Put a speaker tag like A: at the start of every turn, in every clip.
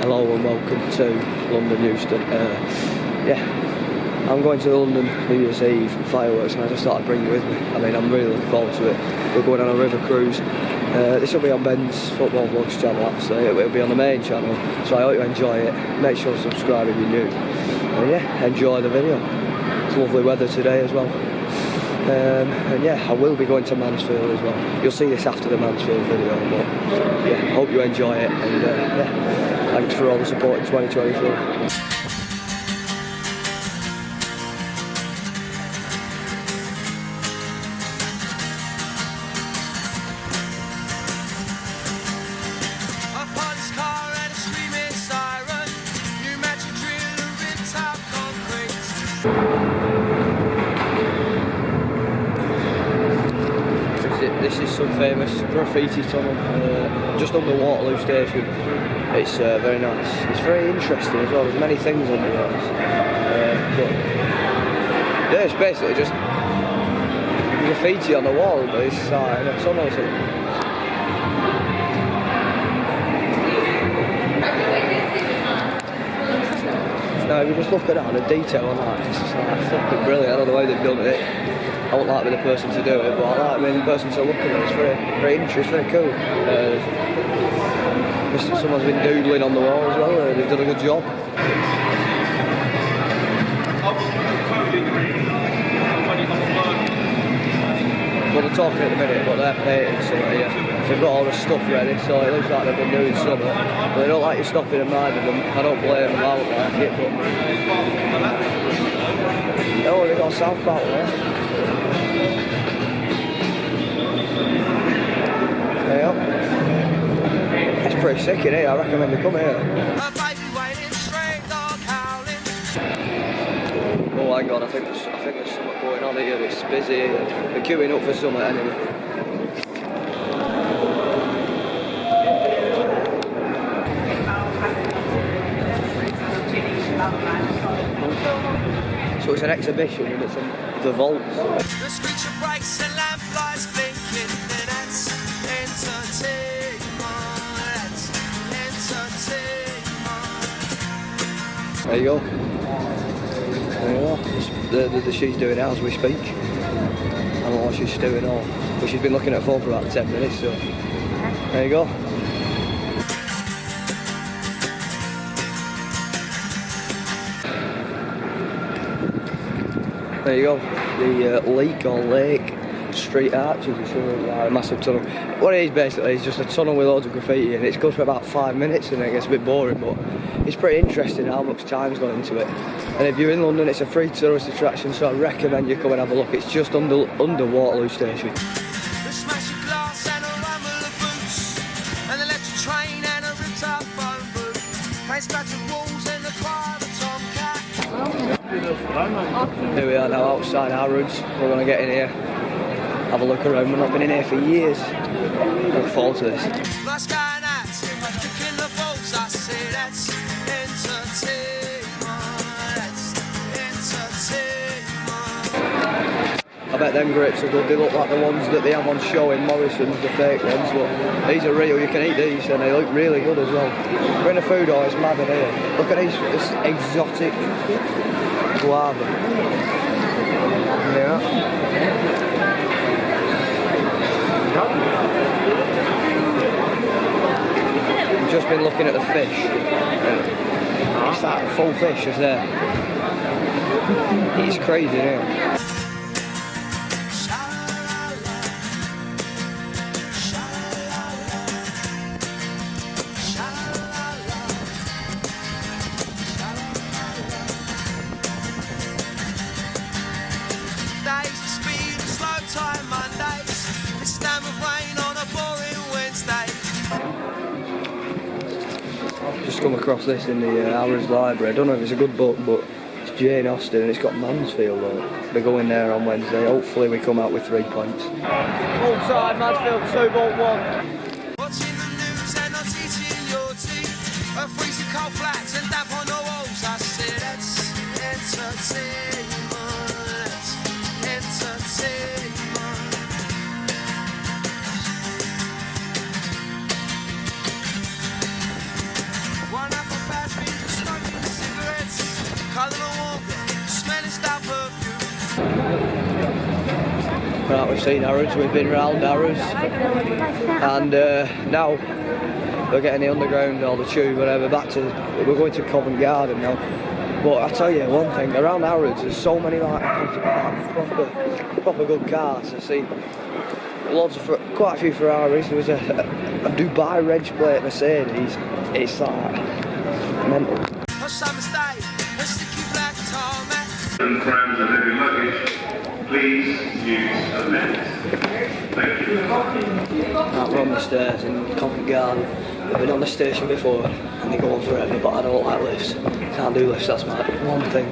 A: Hello and welcome to London Euston. Yeah, I'm going to the London New Year's Eve fireworks and I just thought I'd bring you with me. I mean, I'm really looking forward to it. We're going on a river cruise. This will be on Ben's Football Vlogs channel actually. It'll be on the main channel, so I hope you enjoy it. Make sure to subscribe if you're new. And yeah, enjoy the video. It's lovely weather today as well. And yeah, I will be going to Mansfield as well. You'll see this after the Mansfield video, but yeah, hope you enjoy it, and yeah, thanks for all the support in 2023. This is some famous graffiti tunnel just under Waterloo Station. It's very nice. It's very interesting as well. There's many things under there. But yeah, it's basically just graffiti on the wall, but it's in a tunnel. Now, if you just look at that, the detail on that, it's just like fucking brilliant. I don't know the way they've done it. I won't like being the person to do it, but I like being the person to look at it. It's very interesting, very cool. Someone's been doodling on the wall as well. They've done a good job. Well, they're talking at the minute, but they're painting something here. They've got all the stuff ready, so it looks like they've been doing something. But they don't like you stopping and minding them. I don't blame them, I don't like it, but... Oh, they've got a South Park there. There you go. It's pretty sick in here, I recommend you come here. Oh, hang on, I think there's something going on here, it's busy here. They're queuing up for something anyway. So it's an exhibition and it's in the vaults. The screech breaks and lamplights blinking, and that's entertainment. There you go. There you go. She's doing it as we speak. I don't know what she's doing all. But she's been looking at her phone for about 10 minutes, so there you go. There you go, the Lake Street arches, it's a massive tunnel. What it is basically is just a tunnel with loads of graffiti and it goes for about 5 minutes and it gets a bit boring, but it's pretty interesting how much time's gone into it. And if you're in London, it's a free tourist attraction, so I recommend you come and have a look. It's just under Waterloo Station. Here we are now outside Harrods. We're going to get in here, have a look around. We've not been in here for years. Look forward to this. I bet them grapes are good. They look like the ones that they have on show in Morrison's, the fake ones, but these are real. You can eat these and they look really good as well. We're in a food hall, it's mad in here. Look at these, this exotic guava. Yeah. We've just been looking at the fish. It's that full fish is there. It's crazy, isn't it? Just come across this in the Harrods library. I don't know if it's a good book, but it's Jane Austen and it's got Mansfield on it. We're going there on Wednesday. Hopefully we come out with 3 points. Full time, Mansfield 2-1. Watching the news and not eating your tea. A freezing cold flats and damp on the walls. I said that's entertainment. One up Right, we've seen Harrods, we've been round Harrods, and now we're getting the underground or the tube, whatever, we're going to Covent Garden now. But I tell you one thing, around Harrods there's so many like proper good cars. I've seen quite a few Ferraris. There was a Dubai reg plate Mercedes. It's like mental.
B: Grams of heavy luggage, please use the lift. Thank you.
A: Right, we're on the stairs in Covent Garden. I've been on the station before and they go on forever, but I don't like lifts. Can't do lifts, that's my one thing.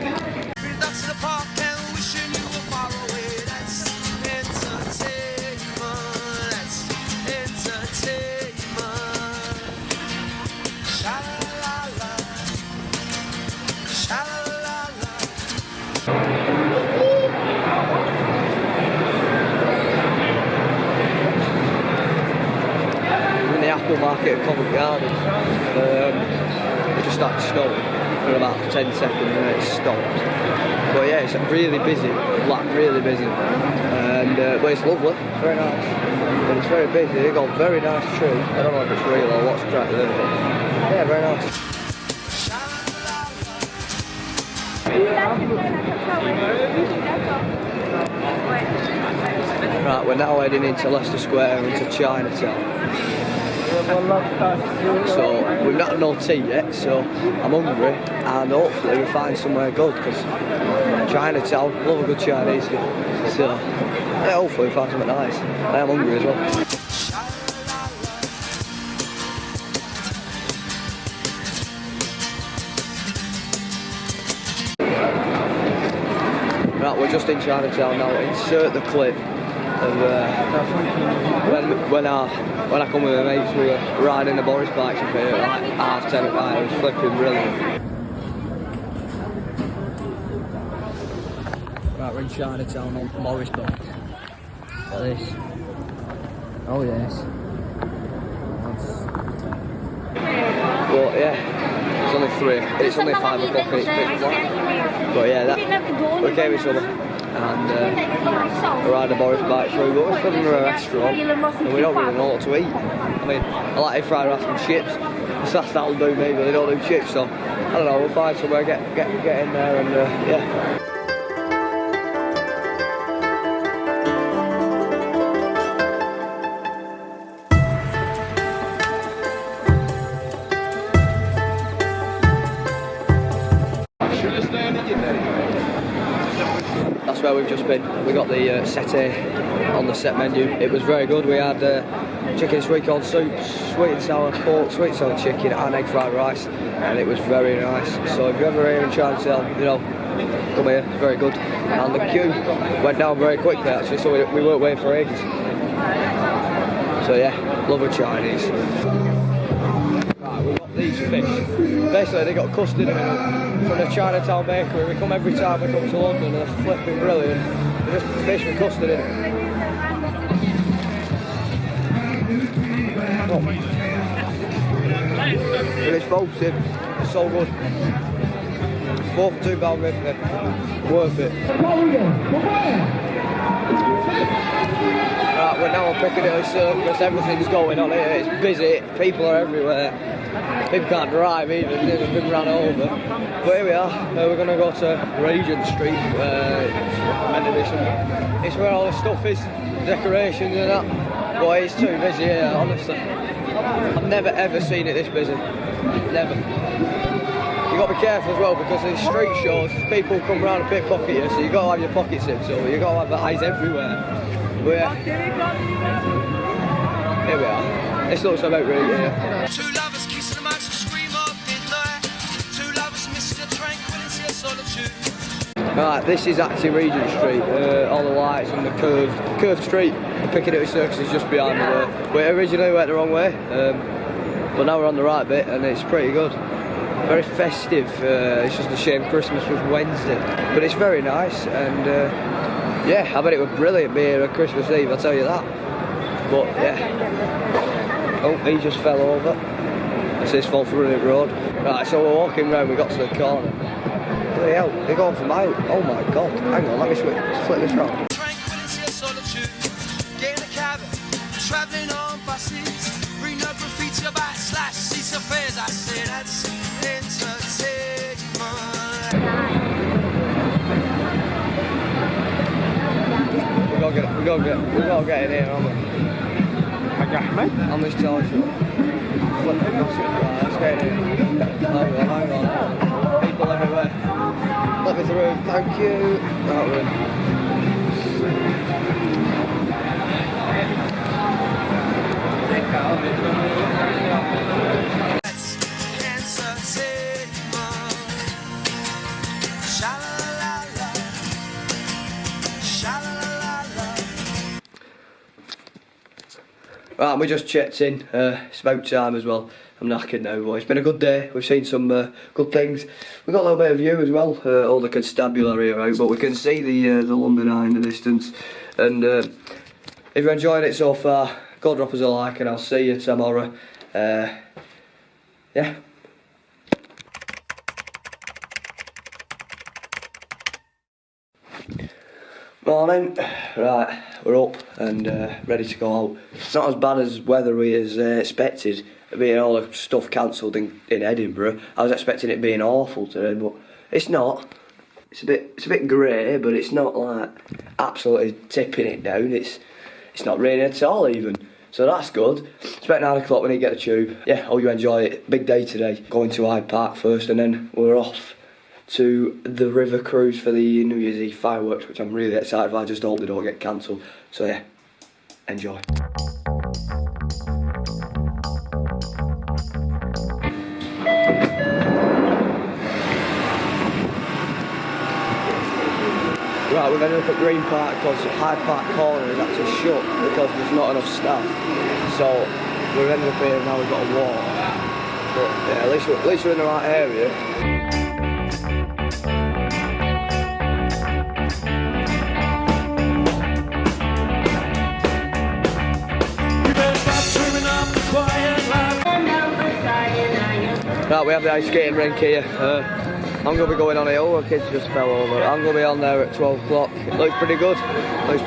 A: Market at Covent Garden. It just started snowing for about 10 seconds and then it stopped. But yeah, it's really busy, like really busy. And but it's lovely, very nice. And it's very busy. They've got a very nice tree. I don't know if it's real or what's cracked there, but yeah, very nice. Right, we're now heading into Leicester Square, into Chinatown. So we've not had no tea yet, so I'm hungry and hopefully we find somewhere good because Chinatown, love a good Chinese. So yeah, hopefully we find something nice. I am hungry as well. Right, we're just in Chinatown now. Insert the clip of when I come with my mates, we were riding the Boris bikes up here at like 10:30 at night. It was flipping brilliant. Right, we're in Chinatown on Morris bikes. Look at this. Oh yes. But yeah, it's only 3. It's only 5 o'clock and it's pitch black. But yeah, we came in summer. And we ride the Boris bike through, but we're filming a restaurant and we don't really know what to eat. I mean, I like fried rice and chips, so that'll do me, but they don't do chips, so I don't know, we'll find somewhere, get in there and yeah. That's where we've just been. We got the satay on the set menu. It was very good. We had chicken sweet corn soup, sweet and sour pork, sweet and sour chicken and egg fried rice, and it was very nice. So if you're ever here in Chinatown, you know, come here, it's very good. And the queue went down very quickly actually, so we weren't waiting for ages. So yeah, love a Chinese. Right, we've got these fish. Basically they got custard in them from the Chinatown bakery. We come every time we come to London and they're flipping brilliant. They're just fish with custard in it. Oh. And it's folksy, it's so good. Both £2.50, worth it. Right, we're now on Piccadilly Circus, everything's going on here, it's busy, people are everywhere. People can't drive even, they've been run over. But here we are, we're going to go to Regent Street, it's where all the stuff is, decorations and that. But it's too busy here, honestly. I've never ever seen it this busy, never. You've got to be careful as well because these street shows, people come around and pickpocket you, so you've got to have your pocket zips over, you've got to have the eyes everywhere. But yeah, here we are. This looks about right here.
C: Two lovers kissing the most scream of midnight. Two lovers missing the tranquility of solitude.
A: Right, this is actually Regent Street, all the lights and the curved street. The Piccadilly Circus is just behind me there. We originally went the wrong way, but now we're on the right bit and it's pretty good. Very festive, it's just a shame Christmas was Wednesday, but it's very nice and yeah, I bet it was brilliant being here on Christmas Eve, I'll tell you that. But yeah, oh, he just fell over. It's his fault for running the road. Right, so we're walking round, we got to the corner. Bloody hell, they're going for miles. Oh my god, hang on, let me flip this round.
C: Tranquility of solitude.
A: We've got to get in here, haven't we? On this toy shop. Flipping massive. Right, let's get in here. Hang on. People everywhere. Let me through. Thank you. Right, we're in. Right, we just checked in. It's about time as well. I'm knackered now, boy. It's been a good day. We've seen some good things. We've got a little bit of view as well. All the constabulary are out, but we can see the London Eye in the distance. And if you're enjoying it so far, go drop us a like, and I'll see you tomorrow. Yeah. Morning. Right, we're up and ready to go out. It's not as bad as weather we expected, being all the stuff cancelled in Edinburgh. I was expecting it being awful today, but it's not. It's a bit grey, but it's not like absolutely tipping it down. It's not raining at all even. So that's good. It's about 9 o'clock when you get the tube. Yeah, hope you enjoy it. Big day today. Going to Hyde Park first, and then we're off to the river cruise for the New Year's Eve fireworks, which I'm really excited for. I just hope they don't get cancelled. So yeah, enjoy. Right, we've ended up at Green Park because Hyde Park Corner is actually shut because there's not enough staff. So we've ended up here and now we've got to walk. But yeah, at least we're in the right area. Right, we have the ice skating rink here. I'm going to be going on here. Oh, the kids just fell over. I'm going to be on there at 12 o'clock. It looks pretty good. Looking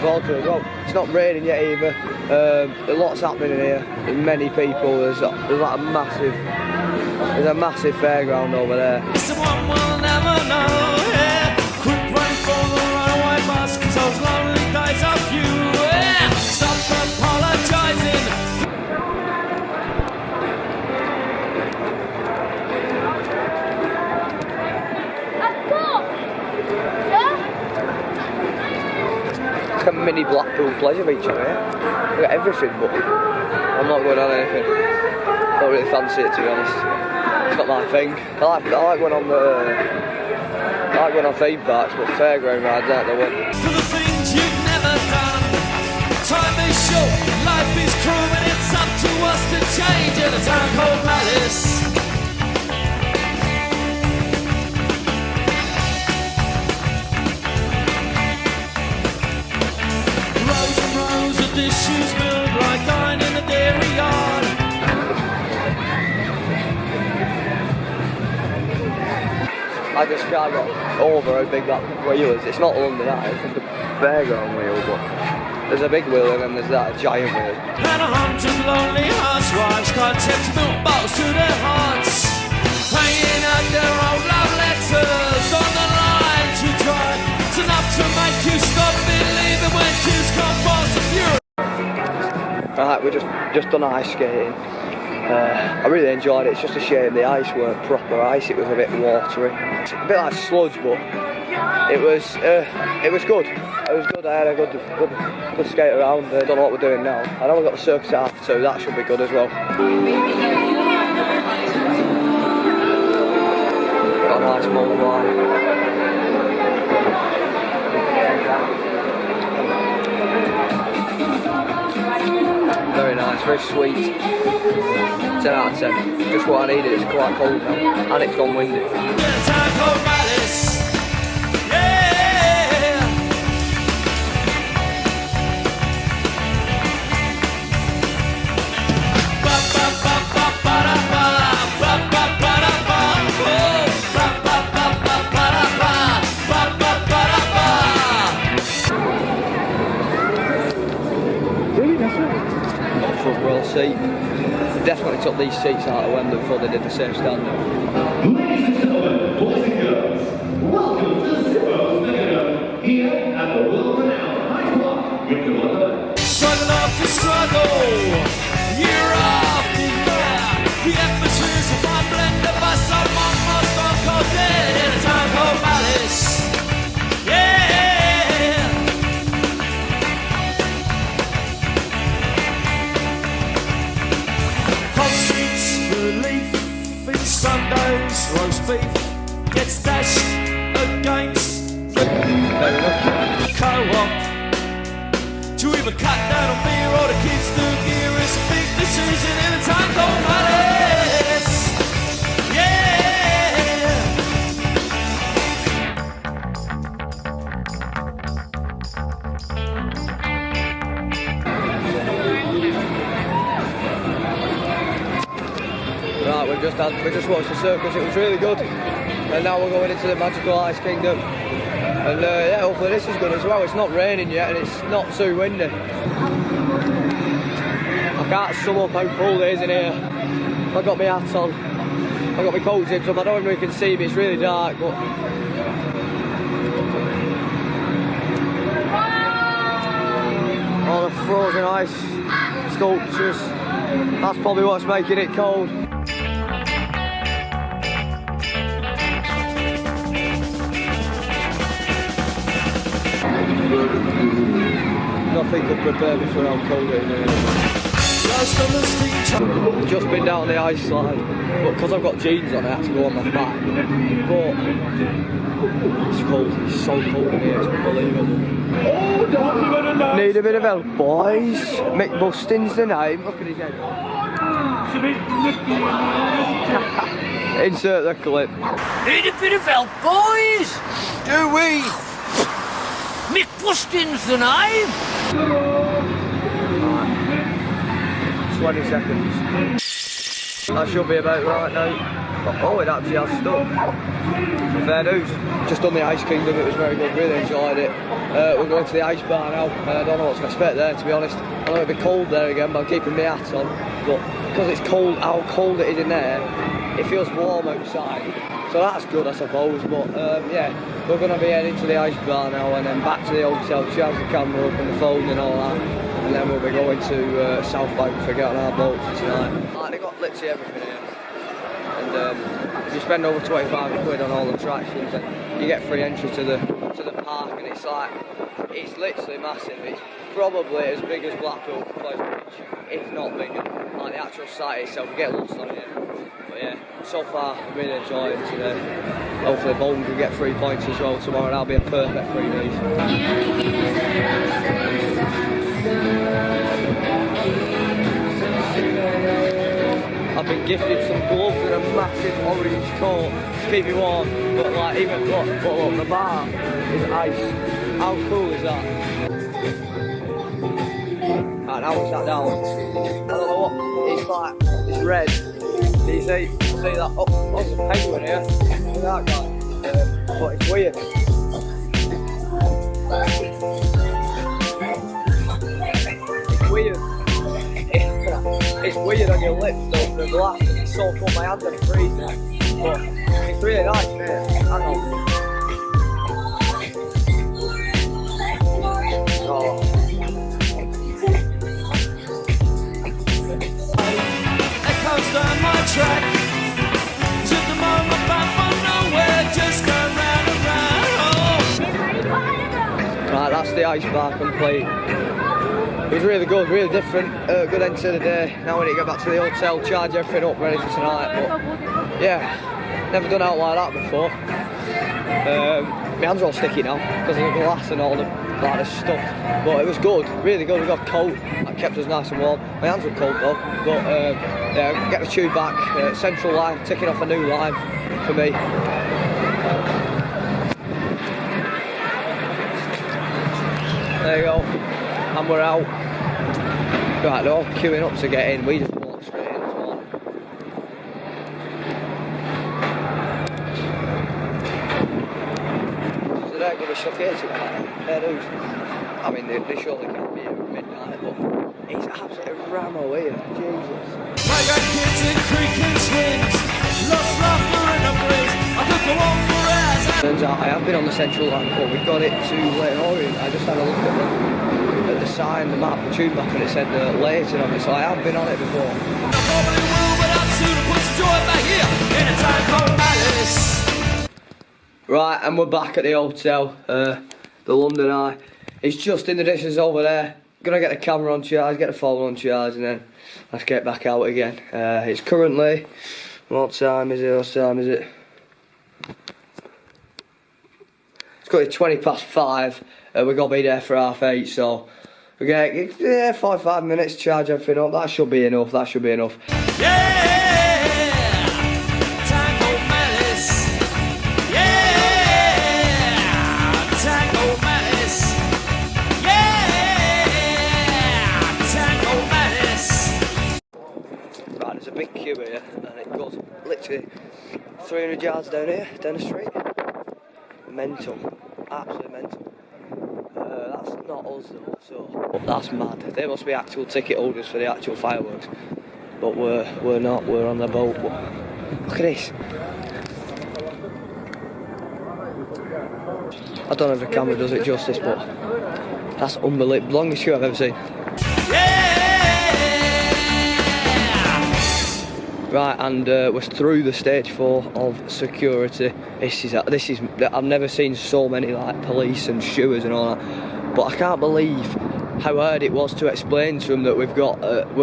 A: forward to it as well. It's not raining yet either. There's lots happening in here. There's many people. There's like a massive fairground over there.
C: Someone will never know, yeah. Quick run for the runaway bus, 'cause those lonely days are few, yeah. Stop apologizing.
A: It's like a mini Blackpool pleasure beach over here. We've got everything, but I'm not going on anything. Don't really fancy it, to be honest. It's not my thing. I like going on theme parks, but fairground rides aren't the one.
C: For the things you've never done. Time is short, life is cruel, and it's up to us to change in a time called malice. Rows and rows of dishes built like iron in the dairy yard.
A: I just can't get over how big that wheel is. It's not London Eye, it's just a fairground wheel, but there's a big wheel and then there's that giant wheel.
C: And 100 lonely housewives can't tip milk bottles to their hearts, hanging out their old love letters on the line to dry. It's enough to make you stop believing when kids come fast and furious.
A: Right, we just done ice skating. I really enjoyed it. It's just a shame the ice weren't proper ice. It was a bit watery. It's a bit like sludge, but it was good. It was good. I had a good skate around. I don't know what we're doing now. I know we've got the Circus at 2:30. That should be good as well. Got a nice mold line. Very nice, very sweet. 10 out of 10. Just what I needed. It's quite cold now, and it's gone windy. Front row seat. Definitely took these seats out of Wembley before they did the same standard.
B: Ladies and gentlemen, boys and girls, welcome to Circus here at the world-renowned Hyde Park.
C: Sunday's roast beef gets dashed against the co-op. To even cut down on beer or the kids do gear is a big decision in a time called Alice. Yeah.
A: Right, we just watched the circus. It was really good, and now we're going into the magical ice kingdom. And yeah, hopefully this is good as well. It's not raining yet, and it's not too windy. I can't sum up how cold it is in here. I've got my hat on. I've got my coat zips up. I don't know if you can see me. It's really dark, but all the frozen ice sculptures. That's probably what's making it cold. Nothing could prepare me for how cold it is. Just been down the ice slide, but because I've got jeans on, I had to go on my back. But it's cold. It's so cold in here. It's unbelievable. Need a bit of help, boys. Mick Bustin's the name. Look at his head. Insert the clip.
D: Need a bit of help, boys?
A: Do we?
D: Mick Bustin's the name.
A: 20 seconds. That should be about right now. Oh, it actually has stuck. Fair news. Just done the Ice Kingdom, it was very good, really enjoyed it. We're going to the ice bar now. I don't know what to expect there, to be honest. I know it'll be cold there again, but I'm keeping my hat on. But because it's cold, how cold it is in there, it feels warm outside. So that's good, I suppose. But yeah, we're going to be heading to the ice bar now and then back to the hotel, charge the camera up and the phone and all that. And then we'll be going to South Bank to get on our boat for tonight. Like, they got literally everything here. And if you spend over 25 quid on all the attractions, then you get free entry to the park, and it's like, it's literally massive. It's probably as big as Blackpool Pleasure Beach, if not bigger. Like the actual site itself, you get lost on it. But yeah, so far I'm really enjoying it today. Hopefully Bolton can get 3 points as well tomorrow, and that'll be a perfect 3 days. I've been gifted some gloves and a massive orange coat to keep me warm, but like even look, the bar is ice. How cool is that? Right, now it's that down. I don't know what, it's like, it's red. Do you see that? Oh, there's a penguin here. Look at that guy. But it's weird. It's weird. It's weird on your lips though, the glass, and it's so cold, my hands are freezing. But it's really nice, mate. Hang on. Oh.
C: Echoes down my track. Took the moment back from nowhere, just going round and round.
A: Right, that's the ice bar complete. It was really good, really different, good end to the day. Now we need to get back to the hotel, charge everything up, ready for tonight. But yeah, never done out like that before. My hands are all sticky now because of the glass and all the stuff. But it was good, really good. We got a coat that kept us nice and warm. My hands were cold though. But yeah, get the tube back. Central line, ticking off a new line for me. There you go. And we're out. Right, they're all queuing up to get in. We just walked straight in as well. So they're going to be stuck here tonight. They're those. I mean, they surely can't be here at midnight, but it's absolutely ramo here. Jesus.
C: I got kids in creek and swings, lost laughter in a breeze. I could go on for hours.
A: Turns out I have been on the Central Line before. We got it to Leyton Orient. I just had a look at the sign, the map, the tube map, and it said Leyton on it, so I have been on it before.
C: I probably will, but I'd sooner put some joy back here in a time called Alice.
A: Right, and we're back at the hotel, the London Eye. It's just in the distance over there. Gonna get the camera on charge, get the phone on charge, and then let's get back out again. It's currently What time is it? What time is it? It's got to be 5:20. We've got to be there for 8:30, so we get 45 minutes, charge everything up. That should be enough. That should be enough. Right, there's a big queue here, and it goes literally 300 yards down here, down the street. Mental, absolutely mental. That's not us though, so that's mad. They must be actual ticket holders for the actual fireworks, but we're not. We're on the boat. But look at this. I don't know if the camera does it justice, but that's unbelievable. Longest queue I've ever seen. Right, and we're through the stage 4 of security. This is I've never seen so many like police and stewards and all that. But I can't believe how hard it was to explain to them that we're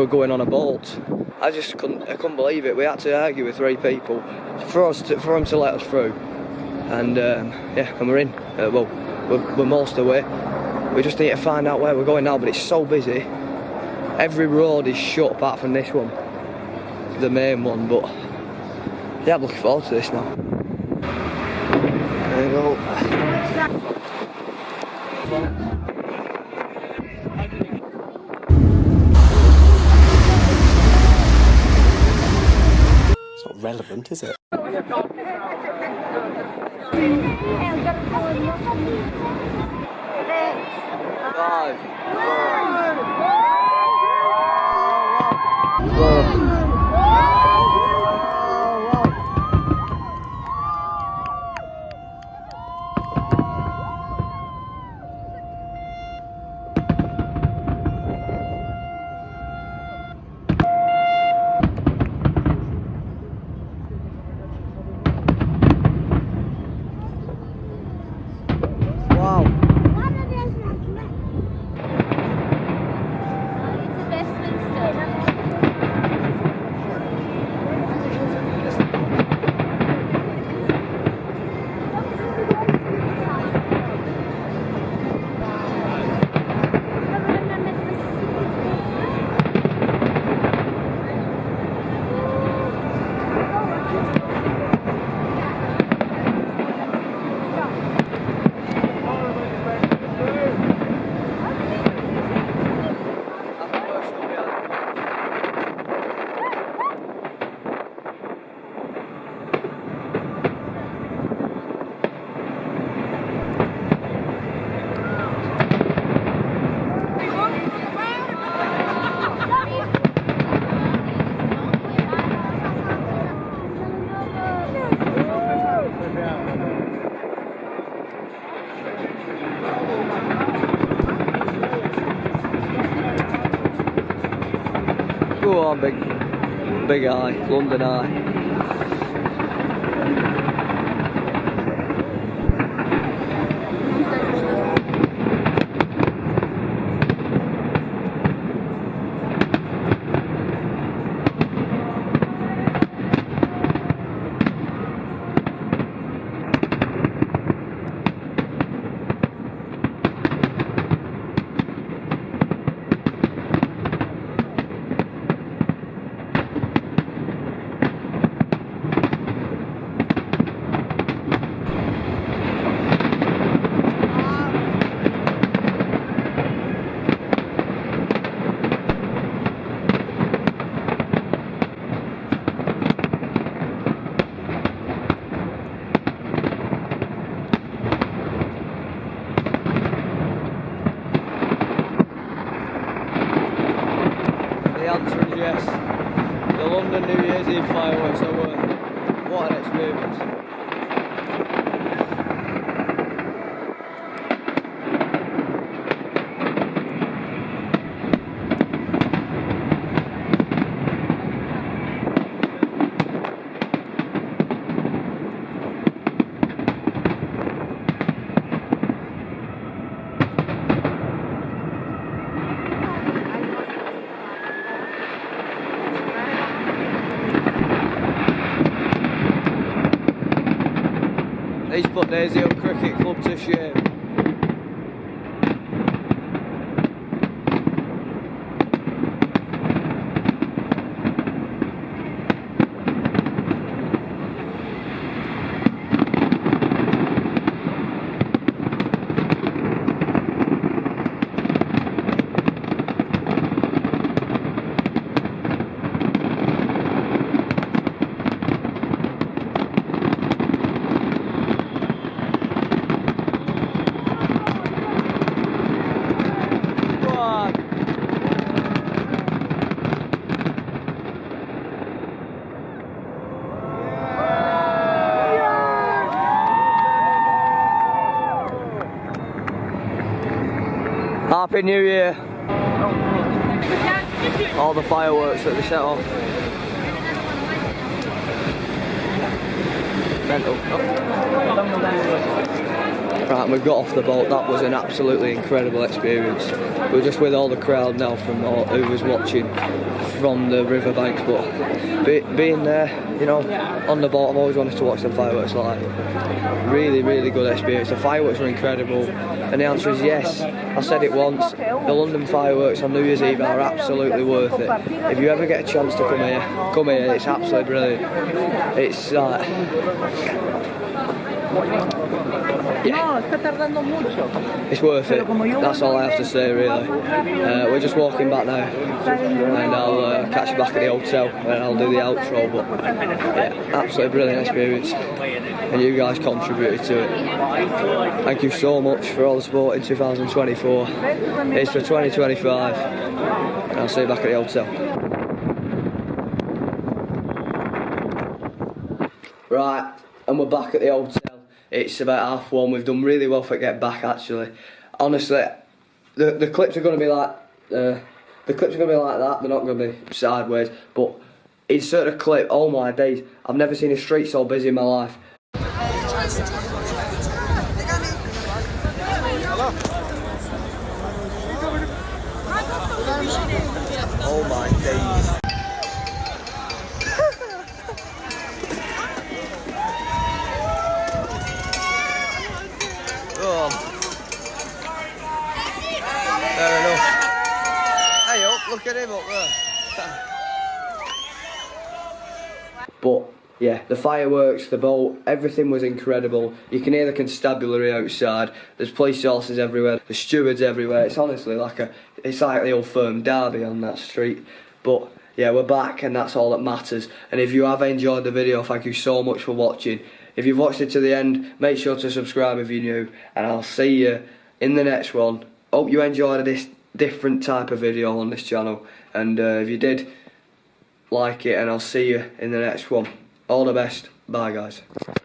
A: going on a boat. I couldn't believe it. We had to argue with 3 people for them to let us through. And yeah, and we're in. Well, we're most of the way. We just need to find out where we're going now. But it's so busy. Every road is shut apart from this one, the main one. But yeah, I'm looking forward to this now. There we go.
E: It's not relevant, is it?
A: Five, 4, go on, big eye, London eye. The answer is yes. The London New Year's Eve fireworks are worth it. What an experience. He's put Daisy Up Cricket Club to shame. Happy New Year! All the fireworks that they set off. Mental. Right, we got off the boat. That was an absolutely incredible experience. We're just with all the crowd now from who was watching from the riverbanks, but being there, you know, on the boat, I've always wanted to watch the fireworks live. Really, really good experience. The fireworks were incredible, and the answer is yes. I said it once, the London fireworks on New Year's Eve are absolutely worth it. If you ever get a chance to come here, it's absolutely brilliant. It's like... yeah. It's worth it. That's all I have to say, really. We're just walking back now, and I'll catch you back at the hotel, and I'll do the outro. But yeah, absolutely brilliant experience, and you guys contributed to it. Thank you so much for all the support in 2024. It's for 2025, and I'll see you back at the hotel. Right, and we're back at the hotel. It's about 1:30. We've done really well for getting back, actually. Honestly, the clips are going to be like that. They're not going to be sideways. But insert a clip. Oh my days! I've never seen a street so busy in my life. Oh my days! Fair enough. Hey up, look at him up there. But yeah, the fireworks, the boat, everything was incredible. You can hear the constabulary outside. There's police horses everywhere. There's stewards everywhere. It's honestly like the old firm derby on that street. But yeah, we're back, and that's all that matters. And if you have enjoyed the video, thank you so much for watching. If you've watched it to the end, make sure to subscribe if you're new, and I'll see you in the next one. Hope you enjoyed this different type of video on this channel, and if you did, like it, and I'll see you in the next one. All the best. Bye guys.